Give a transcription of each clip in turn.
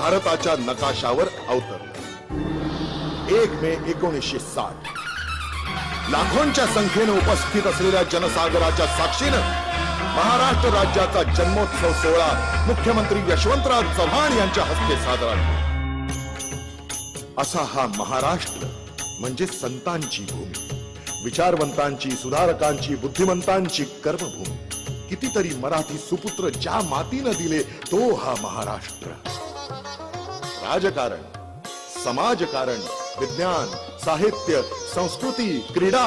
भारताच्या नकाशावर अवतरलं. 1 मे 1960 लाखोंच्या संख्येने उपस्थित असलेल्या जनसागराच्या साक्षीनं महाराष्ट्र राज्याचा जन्मोत्सव सोहळा मुख्यमंत्री यशवंतराव चव्हाण यांच्या हस्ते साजरा झाला. असा हा महाराष्ट्र म्हणजे संतांची भूमी, विचारवंतांची, सुधारकांची, बुद्धिमंतांची कर्मभूमी. कितीतरी मराठी सुपुत्र ज्या मातीनं दिले तो हा महाराष्ट्र. राजकारण, समाजकारण, विज्ञान, साहित्य, संस्कृती, क्रीडा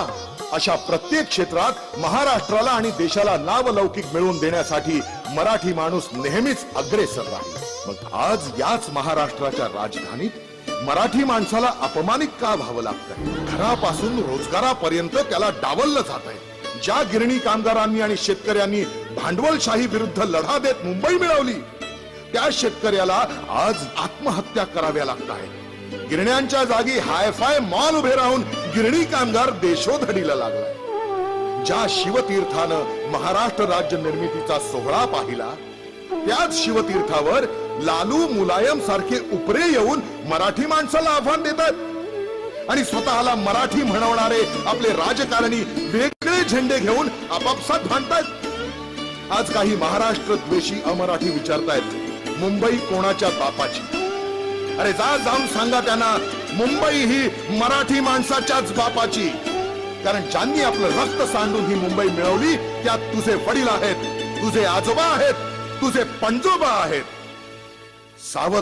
अशा प्रत्येक क्षेत्रात महाराष्ट्राला आणि देशाला नावलौकिक मिळवून देण्यासाठी मराठी माणूस नेहमीच अग्रेसर राहील. मग आज याच महाराष्ट्राच्या राजधानीत मराठी माणसाला अपमानित का व्हावं लागतंय? घरापासून रोजगारापर्यंत त्याला डावललं जात आहे. ज्या गिरणी कामगारांनी आणि शेतकऱ्यांनी भांडवलशाही विरुद्ध लढा देत मुंबई मिळवली, त्या शेतकऱ्याला आज आत्महत्या कराव्या लागत आहे. गिरण्यांच्या जागी हायफाय मॉल उभे राहून गिरणी कामगार देशोधडीला लागलाय. ज्या शिवतीर्थानं महाराष्ट्र राज्य निर्मितीचा सोहळा पाहिला, त्याच शिवतीर्थावर लालू मुलायम सारखे उपरे येऊन मराठी माणसाला आव्हान देतात आणि स्वतःला मराठी म्हणवणारे आपले राजकारणी वेगळे झेंडे घेऊन आपापसात भांडतात. आज काही महाराष्ट्र द्वेषी अमराठी विचारतायत, मुंबई कोणाच्या बापाची? अरे जाऊन सांगा त्यांना, मुंबई ही मराठी माणसाच्याच बापाची. कारण ज्यांनी आपलं रक्त सांडून ही मुंबई मिळवली त्यात तुझे वडील आहेत, तुझे आजोबा आहेत, तुझे पणजोबा आहेत. सावध